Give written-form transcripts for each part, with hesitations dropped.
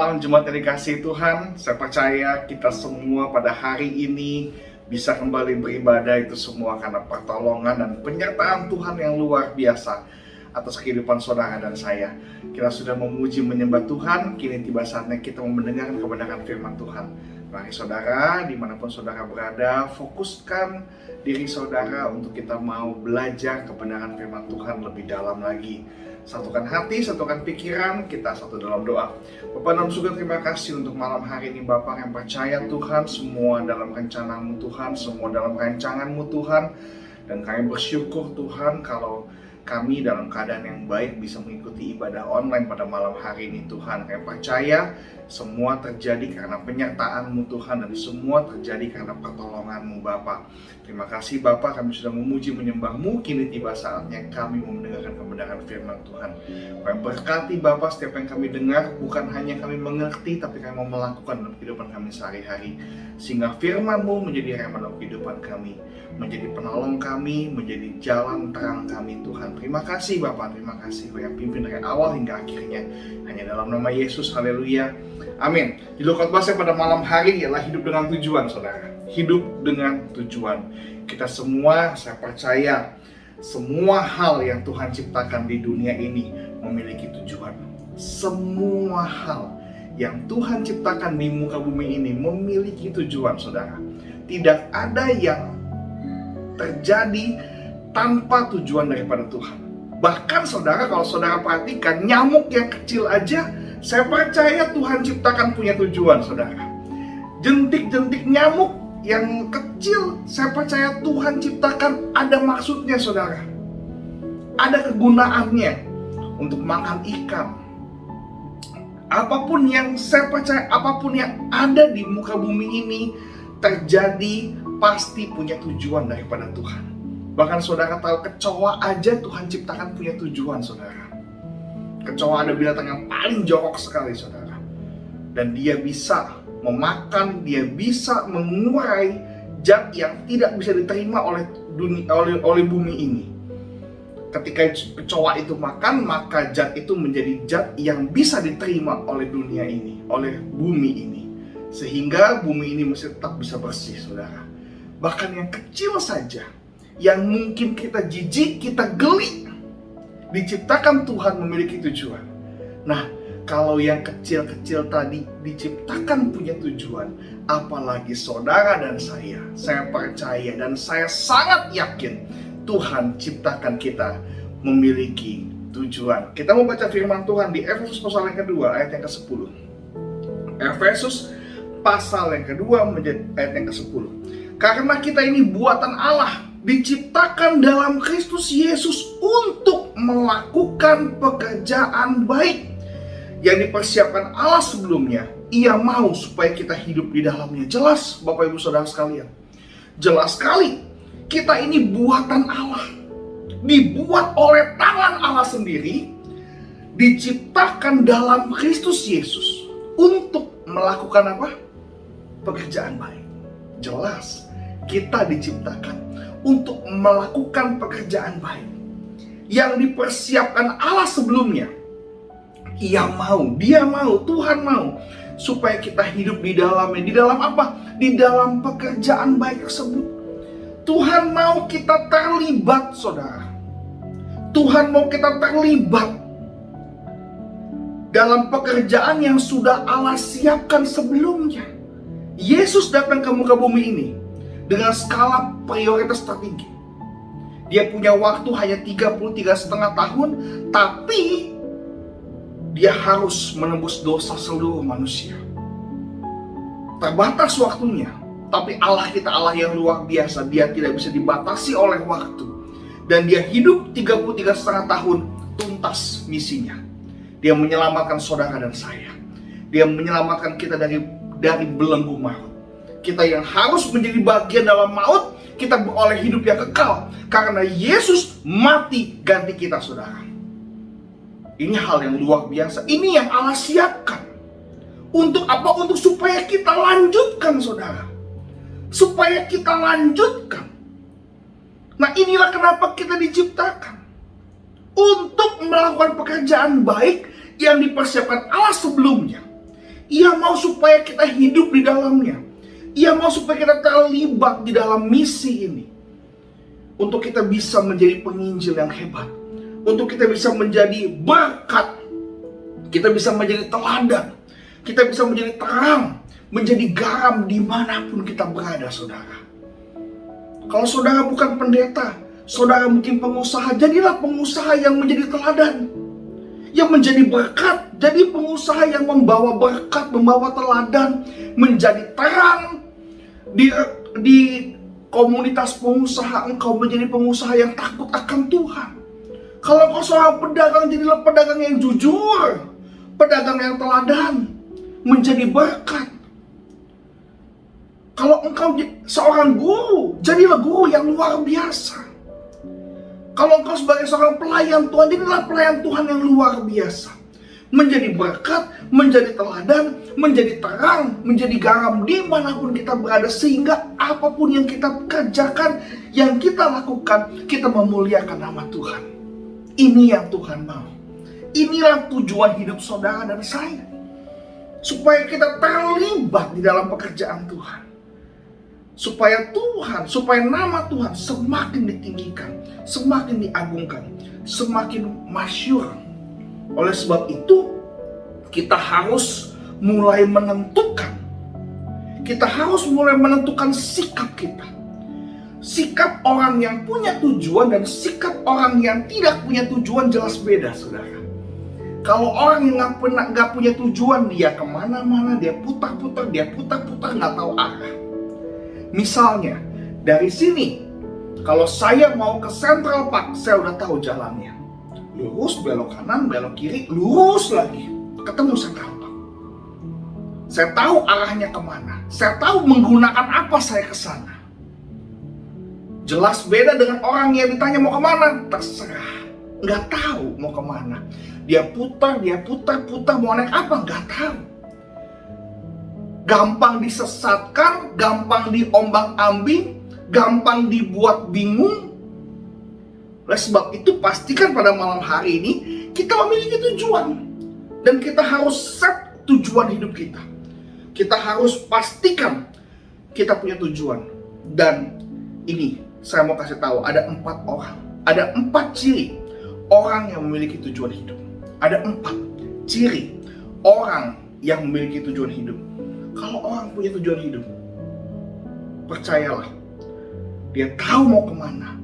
malam jemaat yang dikasihi Tuhan. Saya percaya kita semua pada hari ini bisa kembali beribadah itu semua karena pertolongan dan penyertaan Tuhan yang luar biasa atas kehidupan saudara dan saya. Kita sudah memuji menyembah Tuhan, kini tiba saatnya kita mendengarkan kebenaran firman Tuhan. Mari saudara, dimanapun saudara berada, fokuskan diri saudara untuk kita mau belajar kebenaran firman Tuhan lebih dalam lagi. Satukan hati, satukan pikiran, kita satu dalam doa. Bapa dalam surga, terima kasih untuk malam hari ini Bapa yang percaya Tuhan, semua dalam rencanamu Tuhan, semua dalam rancanganmu Tuhan. Dan kami bersyukur Tuhan kalau kami dalam keadaan yang baik bisa mengikuti ibadah online pada malam hari ini Tuhan. Kami percaya semua terjadi karena penyertaan-Mu Tuhan, dan semua terjadi karena pertolongan-Mu Bapa. Terima kasih Bapa, kami sudah memuji menyembah-Mu. Kini tiba saatnya kami mendengarkan kebenaran firman Tuhan. Kami berkati Bapa setiap yang kami dengar, bukan hanya kami mengerti, tapi kami mau melakukan dalam kehidupan kami sehari-hari. Sehingga firman-Mu menjadi rema dalam kehidupan kami, menjadi penolong kami, menjadi jalan terang kami Tuhan. Terima kasih Bapak, terima kasih Kau yang pimpin dari awal hingga akhirnya. Hanya dalam nama Yesus, haleluya, amin. Judul khotbah saya pada malam hari ialah hidup dengan tujuan, saudara. Hidup dengan tujuan. Kita semua, saya percaya, semua hal yang Tuhan ciptakan di dunia ini memiliki tujuan. Semua hal yang Tuhan ciptakan di muka bumi ini memiliki tujuan, saudara. Tidak ada yang terjadi tanpa tujuan daripada Tuhan. Bahkan saudara, kalau saudara perhatikan, nyamuk yang kecil aja, saya percaya Tuhan ciptakan punya tujuan, saudara. Jentik-jentik nyamuk yang kecil, saya percaya Tuhan ciptakan ada maksudnya, saudara. Ada kegunaannya untuk makan ikan. Apapun yang saya percaya, apapun yang ada di muka bumi ini terjadi pasti punya tujuan daripada Tuhan. Bahkan saudara tahu, kecoa aja Tuhan ciptakan punya tujuan, saudara. Kecoa ada binatang yang paling jorok sekali, saudara. Dan dia bisa memakan, dia bisa mengurai zat yang tidak bisa diterima oleh bumi ini. Ketika kecoa itu makan, maka zat itu menjadi zat yang bisa diterima oleh dunia ini, oleh bumi ini. Sehingga bumi ini masih tetap bisa bersih, saudara. Bahkan yang kecil saja, yang mungkin kita jijik, kita geli, diciptakan Tuhan memiliki tujuan. Nah, kalau yang kecil-kecil tadi diciptakan punya tujuan, apalagi saudara dan saya percaya dan saya sangat yakin Tuhan ciptakan kita memiliki tujuan. Kita mau baca firman Tuhan di Efesus pasal yang kedua, ayat yang ke-10. Efesus pasal yang kedua menjadi ayat yang ke-10. Karena kita ini buatan Allah, diciptakan dalam Kristus Yesus untuk melakukan pekerjaan baik yang dipersiapkan Allah sebelumnya. Ia mau supaya kita hidup di dalamnya. Jelas Bapak Ibu Saudara sekalian, jelas sekali kita ini buatan Allah, dibuat oleh tangan Allah sendiri, diciptakan dalam Kristus Yesus untuk melakukan apa? Pekerjaan baik. Jelas kita diciptakan untuk melakukan pekerjaan baik yang dipersiapkan Allah sebelumnya. Dia mau, Tuhan mau supaya kita hidup di dalamnya. Di dalam apa? Di dalam pekerjaan baik tersebut. Tuhan mau kita terlibat, saudara. Tuhan mau kita terlibat dalam pekerjaan yang sudah Allah siapkan sebelumnya. Yesus datang ke muka bumi ini dengan skala prioritas tertinggi. Dia punya waktu hanya 33,5 tahun, tapi dia harus menebus dosa seluruh manusia. Terbatas waktunya, tapi Allah kita Allah yang luar biasa. Dia tidak bisa dibatasi oleh waktu. Dan dia hidup 33,5 tahun tuntas misinya. Dia menyelamatkan saudara dan saya. Dia menyelamatkan kita dari belenggu maut. Kita yang harus menjadi bagian dalam maut, kita beroleh hidup yang kekal karena Yesus mati ganti kita, saudara. Ini hal yang luar biasa. Ini yang Allah siapkan. Untuk apa? Untuk supaya kita lanjutkan, saudara. Supaya kita lanjutkan. Nah, inilah kenapa kita diciptakan. Untuk melakukan pekerjaan baik yang dipersiapkan Allah sebelumnya. Ia mau supaya kita hidup di dalamnya. Ia mau supaya kita terlibat di dalam misi ini. Untuk kita bisa menjadi penginjil yang hebat. Untuk kita bisa menjadi berkat. Kita bisa menjadi teladan. Kita bisa menjadi terang. Menjadi garam dimanapun kita berada, saudara. Kalau saudara bukan pendeta, saudara mungkin pengusaha, jadilah pengusaha yang menjadi teladan. Yang menjadi berkat. Jadi pengusaha yang membawa berkat, membawa teladan. Menjadi terang. Di komunitas pengusaha, engkau menjadi pengusaha yang takut akan Tuhan. Kalau engkau seorang pedagang, jadilah pedagang yang jujur, pedagang yang teladan, menjadi berkat. Kalau engkau seorang guru, jadilah guru yang luar biasa. Kalau engkau sebagai seorang pelayan Tuhan, jadilah pelayan Tuhan yang luar biasa. Menjadi berkat, menjadi teladan, menjadi terang, menjadi garam dimanapun kita berada. Sehingga apapun yang kita kerjakan, yang kita lakukan, kita memuliakan nama Tuhan. Ini yang Tuhan mau. Inilah tujuan hidup saudara dan saya. Supaya kita terlibat di dalam pekerjaan Tuhan. Supaya nama Tuhan semakin ditinggikan, semakin diagungkan, semakin masyhur. Oleh sebab itu, kita harus mulai menentukan. Kita harus mulai menentukan sikap kita. Sikap orang yang punya tujuan dan sikap orang yang tidak punya tujuan jelas beda, saudara. Kalau orang yang nggak punya tujuan, dia kemana-mana, dia putar-putar, nggak tahu arah. Misalnya, dari sini, kalau saya mau ke Central Park, saya udah tahu jalannya. Lurus, belok kanan, belok kiri, lurus lagi. Ketemu Central Park. Saya tahu arahnya kemana. Saya tahu menggunakan apa saya ke sana. Jelas beda dengan orang yang ditanya mau kemana. Terserah. Nggak tahu mau kemana. Dia putar, mau naik apa, nggak tahu. Gampang disesatkan, gampang diombang-ambing, gampang dibuat bingung. Oleh sebab itu pastikan pada malam hari ini kita memiliki tujuan. Dan kita harus set tujuan hidup kita. Kita harus pastikan kita punya tujuan. Dan ini saya mau kasih tahu, ada 4 orang. Ada 4 ciri orang yang memiliki tujuan hidup. Ada 4 ciri orang yang memiliki tujuan hidup. Kalau orang punya tujuan hidup, percayalah, dia tahu mau kemana.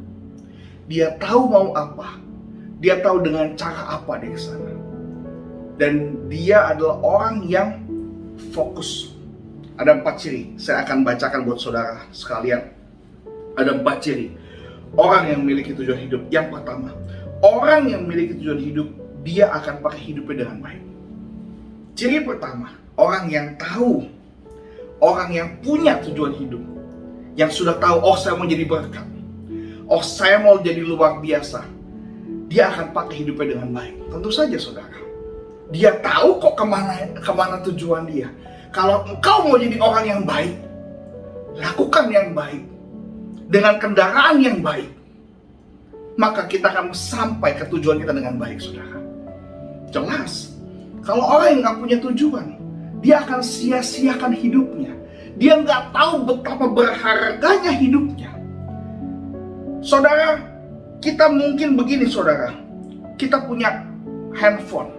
Dia tahu mau apa. Dia tahu dengan cara apa dia ke sana. Dan dia adalah orang yang fokus. Ada 4 ciri. Saya akan bacakan buat saudara sekalian. Ada 4 ciri orang yang memiliki tujuan hidup. Yang pertama, orang yang memiliki tujuan hidup, dia akan pakai hidupnya dengan baik. Ciri pertama, orang yang tahu, orang yang punya tujuan hidup, yang sudah tahu, oh saya mau jadi berkat, oh saya mau jadi luar biasa, dia akan pakai hidupnya dengan baik. Tentu saja saudara, dia tahu kok kemana tujuan dia. Kalau engkau mau jadi orang yang baik, lakukan yang baik, dengan kendaraan yang baik, maka kita akan sampai ke tujuan kita dengan baik, saudara. Jelas, kalau orang yang gak punya tujuan, dia akan sia-siakan hidupnya. Dia gak tahu betapa berharganya hidupnya. Saudara, kita mungkin begini saudara, kita punya handphone.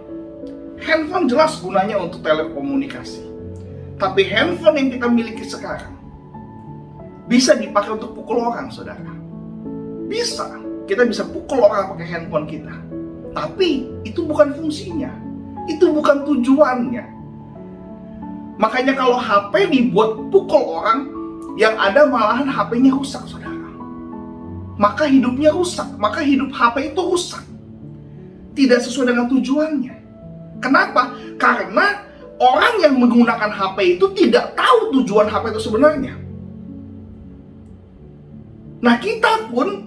Handphone jelas gunanya untuk telekomunikasi. Tapi handphone yang kita miliki sekarang bisa dipakai untuk pukul orang, saudara. Bisa. Kita bisa pukul orang pakai handphone kita. Tapi itu bukan fungsinya. Itu bukan tujuannya. Makanya kalau HP dibuat pukul orang, yang ada malahan HP-nya rusak, saudara. Maka hidupnya rusak. Maka hidup HP itu rusak. Tidak sesuai dengan tujuannya. Kenapa? Karena orang yang menggunakan HP itu tidak tahu tujuan HP itu sebenarnya. Nah, kita pun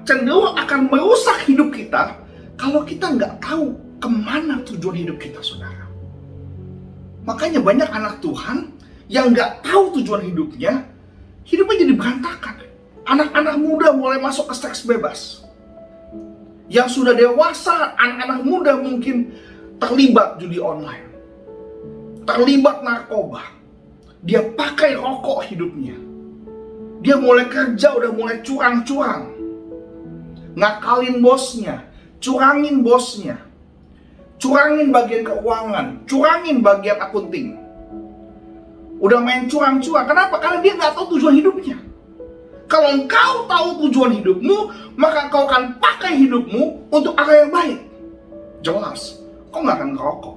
cenderung akan merusak hidup kita kalau kita nggak tahu kemana tujuan hidup kita, saudara. Makanya banyak anak Tuhan yang nggak tahu tujuan hidupnya jadi berantakan. Anak-anak muda mulai masuk ke seks bebas. Yang sudah dewasa, anak-anak muda mungkin terlibat judi online. terlibat narkoba, dia pakai rokok hidupnya, dia mulai kerja udah mulai curang-curang, ngakalin bosnya, curangin bosnya, curangin bagian keuangan, curangin bagian akunting, udah main curang-curang. Kenapa? Karena dia nggak tahu tujuan hidupnya. Kalau engkau tahu tujuan hidupmu, maka engkau akan pakai hidupmu untuk arah yang baik. Jelas, engkau nggak akan ngerokok,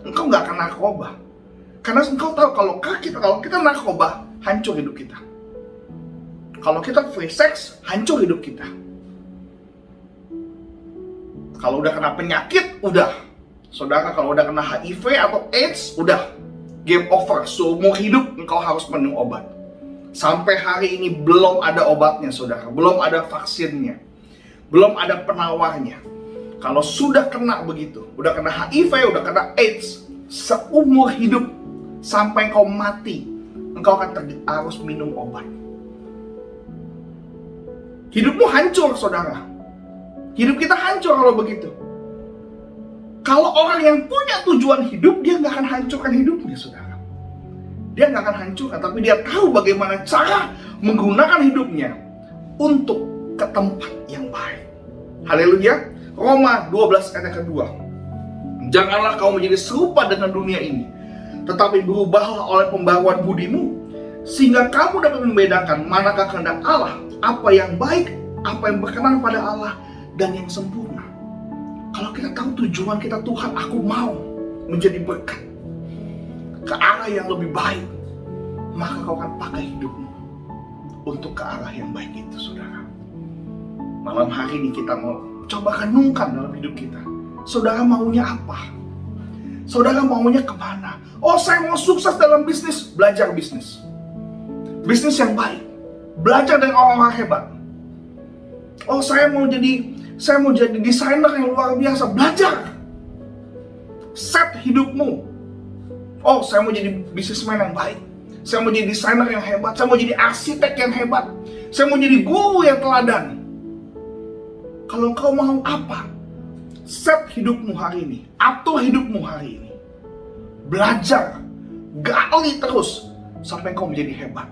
engkau nggak akan narkoba. Karena engkau tahu kalau kita narkoba, hancur hidup kita. Kalau kita free sex, hancur hidup kita. Kalau udah kena penyakit, udah. Saudara, kalau udah kena HIV atau AIDS, udah. Game over. Seumur hidup engkau harus minum obat. Sampai hari ini belum ada obatnya, saudara. Belum ada vaksinnya. Belum ada penawarnya. Kalau sudah kena begitu, udah kena HIV, udah kena AIDS, seumur hidup sampai engkau mati, engkau akan harus minum obat. Hidupmu hancur, saudara. Hidup kita hancur kalau begitu. Kalau orang yang punya tujuan hidup, dia nggak akan hancurkan hidupnya, saudara. Dia nggak akan hancurkan, tapi dia tahu bagaimana cara menggunakan hidupnya untuk ke tempat yang baik. Haleluya. Roma 12 ayat kedua. Janganlah kau menjadi serupa dengan dunia ini, tetapi berubahlah oleh pembaruan budimu, sehingga kamu dapat membedakan manakah kehendak Allah, apa yang baik, apa yang berkenan pada Allah, dan yang sempurna. Kalau kita tahu tujuan kita, Tuhan, aku mau menjadi berkat ke arah yang lebih baik, maka kau akan pakai hidupmu untuk ke arah yang baik itu, saudara. Malam hari ini kita mau coba renungkan dalam hidup kita. Saudara maunya apa? Saudara maunya kemana? Oh, saya mau sukses dalam bisnis. Belajar bisnis. Bisnis yang baik. Belajar dari orang-orang hebat. Oh, saya mau jadi desainer yang luar biasa. Belajar. Set hidupmu. Oh, saya mau jadi bisnismen yang baik. Saya mau jadi desainer yang hebat. Saya mau jadi arsitek yang hebat. Saya mau jadi guru yang teladan. Kalau engkau mau apa? Set hidupmu hari ini. Atur hidupmu hari ini. Belajar. Gali terus. Sampai engkau menjadi hebat.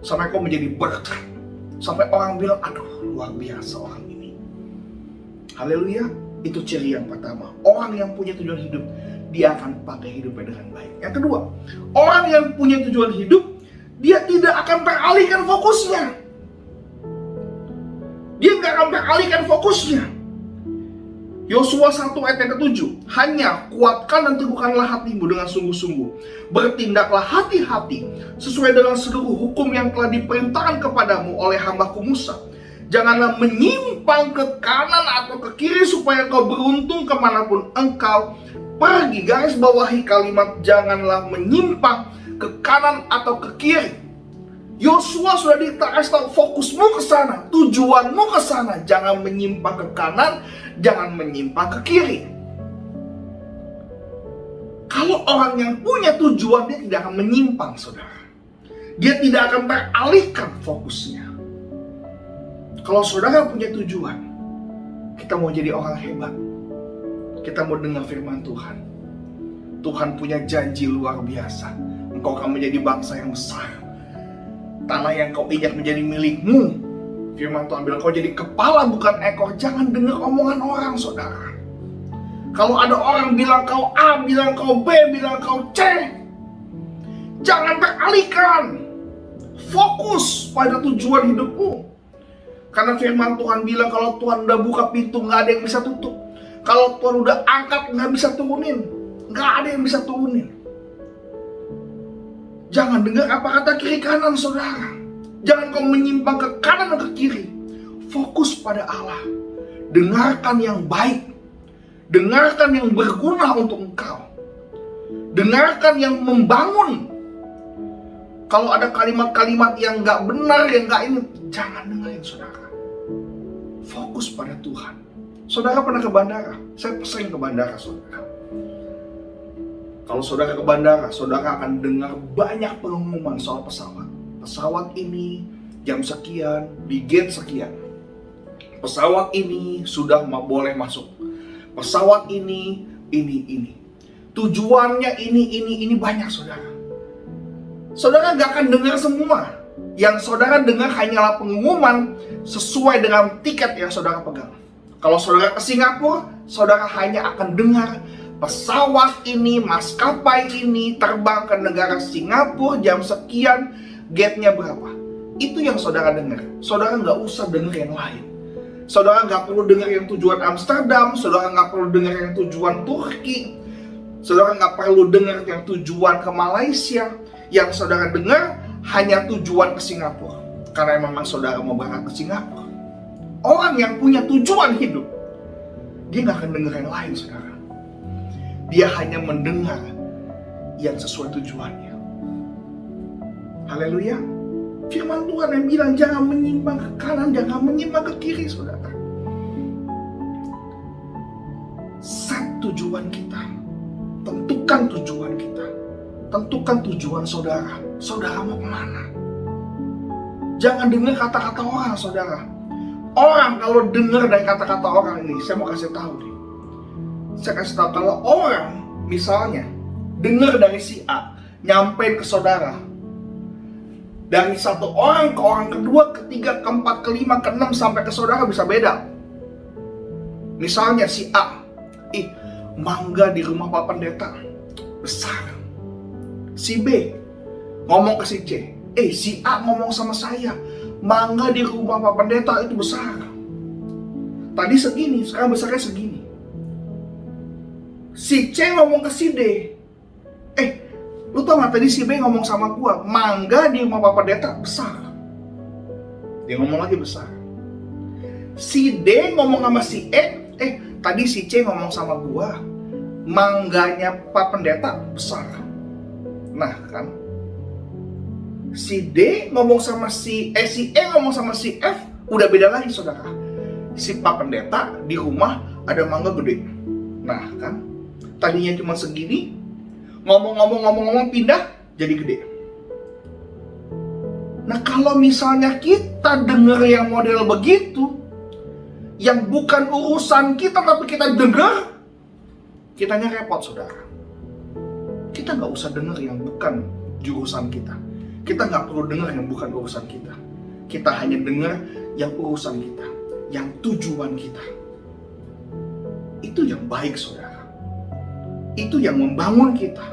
Sampai engkau menjadi berkat. Sampai orang bilang, aduh, luar biasa orang ini. Haleluya. Itu ciri yang pertama. Orang yang punya tujuan hidup, dia akan pakai hidupnya dengan baik. Yang kedua, orang yang punya tujuan hidup, dia tidak akan teralihkan fokusnya. Dia nggak akan teralihkan fokusnya. Yosua 1 ayat yang ke-7. Hanya kuatkan dan teguhkanlah hatimu dengan sungguh-sungguh. Bertindaklah hati-hati sesuai dengan seluruh hukum yang telah diperintahkan kepadamu oleh hambaku Musa. Janganlah menyimpang ke kanan atau ke kiri supaya engkau beruntung kemanapun engkau pergi. Garis bawahi kalimat janganlah menyimpang ke kanan atau ke kiri. Yosua sudah dikasih tahu fokusmu ke sana, tujuanmu ke sana. Jangan menyimpang ke kanan, jangan menyimpang ke kiri. Kalau orang yang punya tujuan, dia tidak akan menyimpang, saudara. Dia tidak akan teralihkan fokusnya. Kalau saudara punya tujuan, kita mau jadi orang hebat, kita mau dengar firman Tuhan. Tuhan punya janji luar biasa. Engkau akan menjadi bangsa yang besar. Tanah yang kau injak menjadi milikmu. Firman Tuhan bilang kau jadi kepala bukan ekor. Jangan dengar omongan orang, saudara. Kalau ada orang bilang kau A, bilang kau B, bilang kau C, jangan teralihkan. Fokus pada tujuan hidupmu. Karena firman Tuhan bilang kalau Tuhan udah buka pintu, gak ada yang bisa tutup. Kalau Tuhan udah angkat, gak bisa turunin. Gak ada yang bisa turunin. Jangan dengar apa kata kiri kanan, saudara. Jangan kau menyimpang ke kanan atau ke kiri. Fokus pada Allah. Dengarkan yang baik. Dengarkan yang berguna untuk engkau. Dengarkan yang membangun. Kalau ada kalimat-kalimat yang gak benar, yang gak ini, jangan dengerin, saudara. Fokus pada Tuhan. Saudara pernah ke bandara? Saya sering ke bandara, saudara. Kalau saudara ke bandara, saudara akan dengar banyak pengumuman soal pesawat. Pesawat ini jam sekian, di gate sekian. Pesawat ini sudah boleh masuk. Pesawat ini. Tujuannya ini banyak, saudara. Saudara gak akan dengar semua. Yang saudara dengar hanyalah pengumuman sesuai dengan tiket yang saudara pegang. Kalau saudara ke Singapura, saudara hanya akan dengar pesawat ini, maskapai ini terbang ke negara Singapura jam sekian, gate-nya berapa. Itu yang saudara dengar. Saudara nggak usah dengar yang lain. Saudara nggak perlu dengar yang tujuan Amsterdam, saudara nggak perlu dengar yang tujuan Turki, saudara nggak perlu dengar yang tujuan ke Malaysia. Yang saudara dengar hanya tujuan ke Singapura, karena memang saudara mau berangkat ke Singapura. Orang yang punya tujuan hidup, dia nggak akan dengar yang lain, saudara. Dia hanya mendengar yang sesuai tujuannya. Haleluya. Firman Tuhan yang bilang jangan menyimpang ke kanan, jangan menyimpang ke kiri, saudara. Set tujuan kita, tentukan tujuan kita, tentukan tujuan saudara. Saudara mau kemana? Jangan dengar kata-kata orang, saudara. Orang kalau dengar dari kata-kata orang ini, saya mau kasih tahu nih. Saya kasih tahu, kalau orang misalnya dengar dari si A, nyampe ke saudara, dari satu orang ke orang kedua, ketiga, keempat, kelima, keenam, sampai ke saudara bisa beda. Misalnya si A, mangga di rumah Pak Pendeta besar. Si B ngomong ke si C, si A ngomong sama saya, mangga di rumah Pak Pendeta itu besar. Tadi segini, sekarang besarnya segini. Si C ngomong ke si D, lu tau gak tadi si B ngomong sama gua, mangga di rumah Pak Pendeta besar. Dia ngomong lagi besar. Si D ngomong sama si E, tadi si C ngomong sama gua, mangganya Pak Pendeta besar. Nah kan, si D ngomong sama si E ngomong sama si F, udah beda lagi, saudara. Si Pak Pendeta di rumah ada mangga gede. Nah kan, tadinya cuma segini, ngomong pindah jadi gede. Nah kalau misalnya kita dengar yang model begitu, yang bukan urusan kita tapi kita dengar, kitanya repot, saudara. Kita nggak usah dengar yang bukan jurusan kita. Kita nggak perlu dengar yang bukan urusan kita. Kita hanya dengar yang urusan kita, yang tujuan kita. Itu yang baik, saudara. Itu yang membangun kita.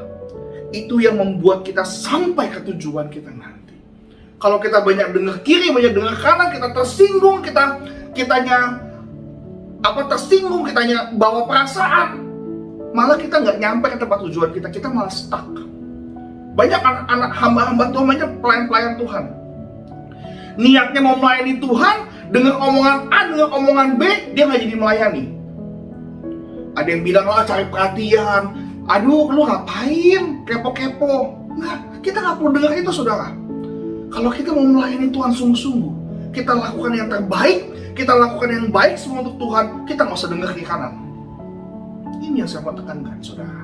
Itu yang membuat kita sampai ke tujuan kita nanti. Kalau kita banyak dengar kiri, banyak dengar kanan, kita tersinggung, kitanya tersinggung, kitanya bawa perasaan, malah kita nggak nyampe ke tempat tujuan kita, kita malah stuck. Banyak anak-anak hamba-hamba Tuhan, banyak pelayan-pelayan Tuhan, niatnya mau melayani Tuhan, dengar omongan A, dengar omongan B, dia nggak jadi melayani. Ada yang bilang lah cari perhatian, aduh lu ngapain kepo-kepo. Nggak, kita nggak perlu dengar itu, saudara. Kalau kita mau melayani Tuhan sungguh-sungguh, kita lakukan yang terbaik, kita lakukan yang baik semua untuk Tuhan, kita nggak usah dengar kiri kanan. Ini yang saya mau tekankan, saudara.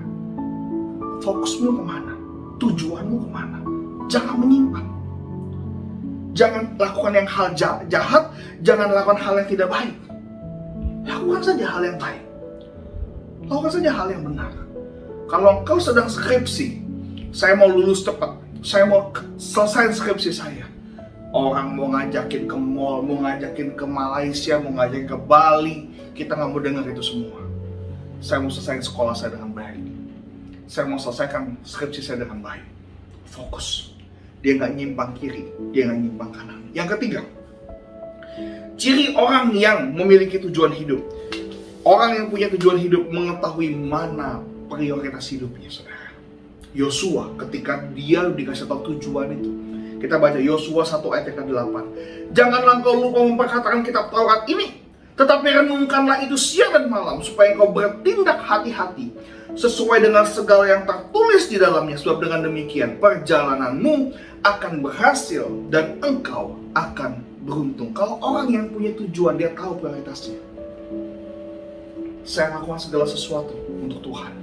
Fokusmu kemana? Tujuanmu kemana? Jangan menyimpang. Jangan lakukan yang hal jahat, jangan lakukan hal yang tidak baik. Lakukan saja hal yang baik. Lakukan saja hal yang benar. Kalau engkau sedang skripsi, saya mau lulus cepat, saya mau selesai skripsi saya. Orang mau ngajakin ke mall, mau ngajakin ke Malaysia, mau ngajakin ke Bali, kita nggak mau dengar itu semua. Saya mau selesai sekolah saya dengan baik. Saya mau selesaikan skripsi saya dengan baik. Fokus. Dia nggak nyimpang kiri, dia nggak nyimpang kanan. Yang ketiga, ciri orang yang memiliki tujuan hidup. Orang yang punya tujuan hidup mengetahui mana prioritas hidupnya, saudara. Yosua ketika dia dikasih tahu tujuan itu, kita baca Yosua 1 ayat yang ke-8. Janganlah engkau lupa memperkatakan kitab Taurat ini, tetapi renungkanlah itu siang dan malam, supaya engkau bertindak hati-hati sesuai dengan segala yang tertulis di dalamnya. Sebab dengan demikian perjalananmu akan berhasil dan engkau akan beruntung. Kalau orang yang punya tujuan, dia tahu prioritasnya. Saya lakukan segala sesuatu untuk Tuhan.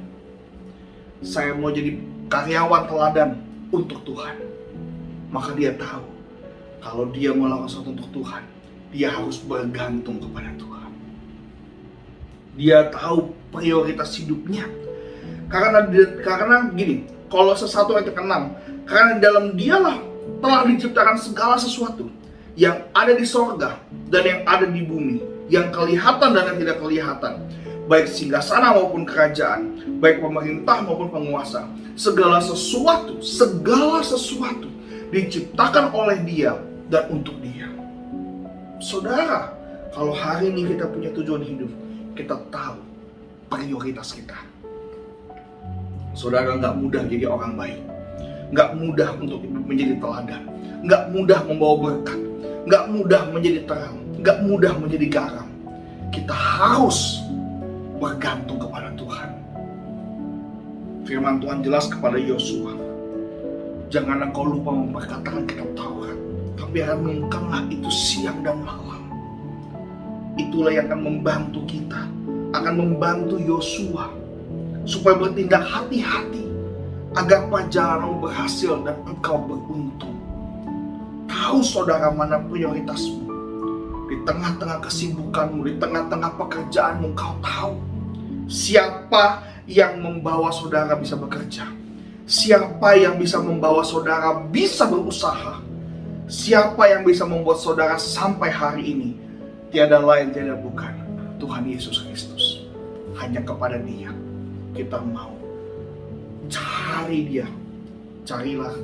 Saya mau jadi karyawan teladan untuk Tuhan. Maka dia tahu, kalau dia mau lakukan sesuatu untuk Tuhan, dia harus bergantung kepada Tuhan. Dia tahu prioritas hidupnya. Karena gini, Kolose 1 ayat 6, karena dalam Dialah telah diciptakan segala sesuatu yang ada di sorga dan yang ada di bumi, yang kelihatan dan yang tidak kelihatan, baik singgasana maupun kerajaan, baik pemerintah maupun penguasa. Segala sesuatu diciptakan oleh Dia dan untuk Dia. Saudara, kalau hari ini kita punya tujuan hidup, kita tahu prioritas kita. Saudara, nggak mudah jadi orang baik, nggak mudah untuk menjadi teladan, nggak mudah membawa berkat, nggak mudah menjadi terang, nggak mudah menjadi garam. Kita harus bergantung kepada Tuhan. Firman Tuhan jelas kepada Yosua, jangan engkau lupa memperkatakan kitab Taurat, tapi renungkanlah itu siang dan malam. Itulah yang akan membantu kita, akan membantu Yosua supaya bertindak hati-hati agar perjalananmu berhasil dan engkau beruntung. Tahu saudara mana prioritasmu. Di tengah-tengah kesibukanmu, di tengah-tengah pekerjaanmu, kau tahu siapa yang membawa saudara bisa bekerja, siapa yang bisa membawa saudara bisa berusaha, siapa yang bisa membuat saudara sampai hari ini. Tiada lain, tiada bukan Tuhan Yesus Kristus. Hanya kepada Dia kita mau cari Dia. Carilah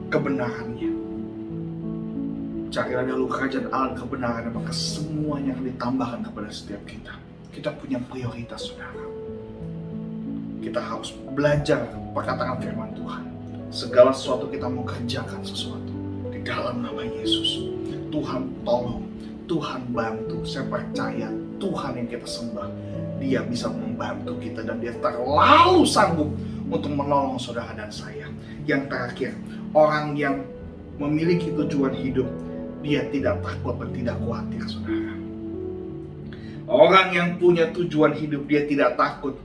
kebenarannya, carilah dahulu kerajaan Allah kebenaran, maka semuanya akan ditambahkan kepada setiap kita. Kita punya prioritas, saudara. Kita harus belajar perkataan firman Tuhan. Segala sesuatu kita mau kerjakan sesuatu di dalam nama Yesus. Tuhan tolong, Tuhan bantu. Saya percaya Tuhan yang kita sembah, Dia bisa membantu kita dan Dia terlalu sanggup untuk menolong saudara dan saya. Yang terakhir, orang yang memiliki tujuan hidup, dia tidak takut dan tidak khawatir, saudara. Orang yang punya tujuan hidup, dia tidak takut,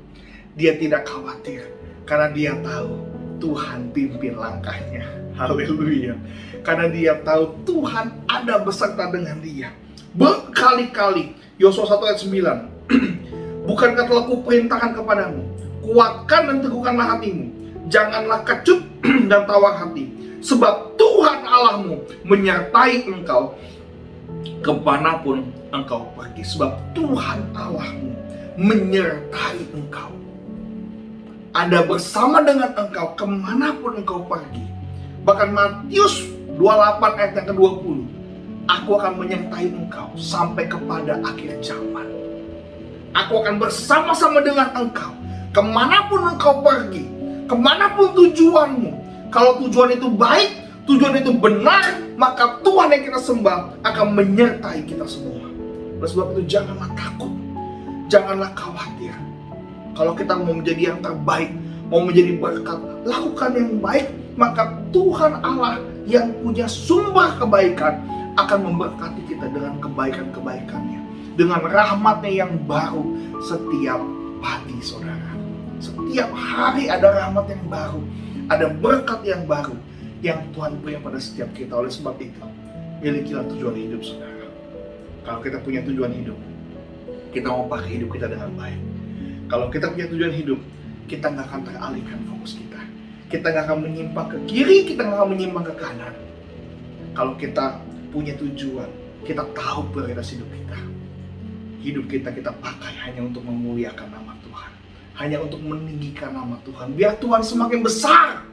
dia tidak khawatir, karena dia tahu Tuhan pimpin langkahnya. Haleluya. Karena dia tahu Tuhan ada beserta dengan dia. Berkali-kali, Yosua 1 ayat 9, bukankah telah kuperintahkan kepadamu, kuatkan dan teguhkanlah hatimu, janganlah kecut dan tawar hati, sebab Tuhan Allahmu menyertai engkau kemanapun engkau pergi. Sebab Tuhan Allahmu menyertai engkau, ada bersama dengan engkau kemanapun engkau pergi. Bahkan Matius 28 ayat yang ke-20, aku akan menyertai engkau sampai kepada akhir zaman. Aku akan bersama-sama dengan engkau kemanapun engkau pergi, kemanapun tujuanmu. Kalau tujuan itu baik, tujuan itu benar, maka Tuhan yang kita sembah akan menyertai kita semua. Oleh sebab itu janganlah takut, janganlah khawatir. Kalau kita mau menjadi yang terbaik, mau menjadi berkat, lakukan yang baik, maka Tuhan Allah yang punya sumber kebaikan akan memberkati kita dengan kebaikan-kebaikannya, dengan rahmatnya yang baru setiap pagi, saudara. Setiap hari ada rahmat yang baru, ada berkat yang baru yang Tuhan punya pada setiap kita. Oleh sebab itu, milikilah tujuan hidup, saudara. Kalau kita punya tujuan hidup, kita mau pakai hidup kita dengan baik. Kalau kita punya tujuan hidup, kita nggak akan teralihkan fokus kita. Kita nggak akan menyimpang ke kiri, kita nggak akan menyimpang ke kanan. Kalau kita punya tujuan, kita tahu prioritas hidup kita. Hidup kita pakai hanya untuk memuliakan nama Tuhan, hanya untuk meninggikan nama Tuhan. Biar Tuhan semakin besar,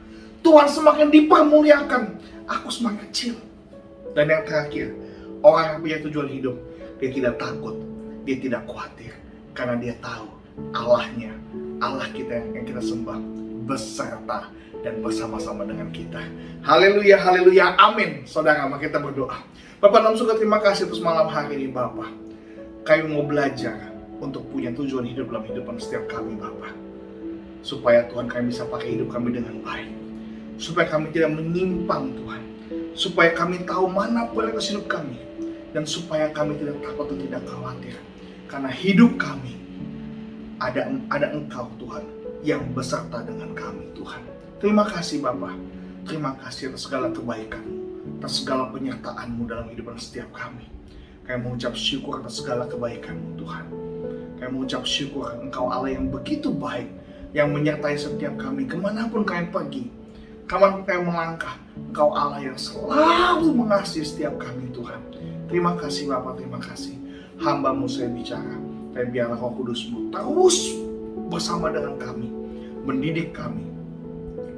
Tuhan semakin dipermuliakan, aku semakin kecil. Dan yang terakhir, orang yang punya tujuan hidup, dia tidak takut, dia tidak khawatir, karena dia tahu Allahnya, Allah kita yang kita sembah, beserta dan bersama-sama dengan kita. Haleluya, haleluya, amin. Saudara, mari kita berdoa. Bapak dalam surga, terima kasih atas malam hari ini, Bapak. Kami mau belajar untuk punya tujuan hidup dalam hidupan setiap kami, Bapak. Supaya Tuhan kami bisa pakai hidup kami dengan baik. Supaya kami tidak menyimpang, Tuhan. Supaya kami tahu mana prioritas hidup kami. Dan supaya kami tidak takut dan tidak khawatir. Karena hidup kami ada Engkau, Tuhan, yang beserta dengan kami, Tuhan. Terima kasih, Bapak. Terima kasih atas segala kebaikan-Mu, atas segala penyertaan-Mu dalam kehidupan setiap kami. Kami mengucap syukur atas segala kebaikan-Mu, Tuhan. Kami mengucap syukur Engkau Allah yang begitu baik. yang menyertai setiap kami kemanapun kami pergi, kemanapun kami melangkah. Engkau Allah yang selalu mengasihi setiap kami Tuhan. Terima kasih Bapa, terima kasih. Hamba-Mu saya bicara, dan biarlah Roh Kudus-Mu terus bersama dengan kami, mendidik kami,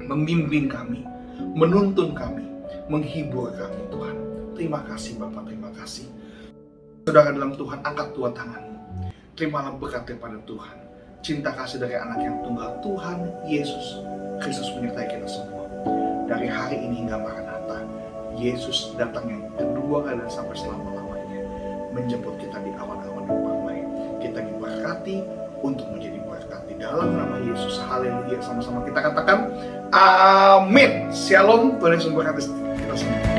membimbing kami, menuntun kami, menghibur kami Tuhan. Terima kasih Bapa, terima kasih. Saudara dalam Tuhan, angkat dua tanganmu. Terimalah berkat daripada Tuhan. Cinta kasih dari anak yang tunggal Tuhan Yesus Kristus menyertai kita semua. Dari hari ini hingga Maranatha, Yesus datang yang kedua kali dan sampai selama-lamanya, menjemput kita di awan-awan yang damai. Kita diberkati untuk menjadi berkat di dalam nama Yesus. Haleluya. Sama-sama kita katakan amin. Shalom. Tuhan Yesus memberkati kita semua.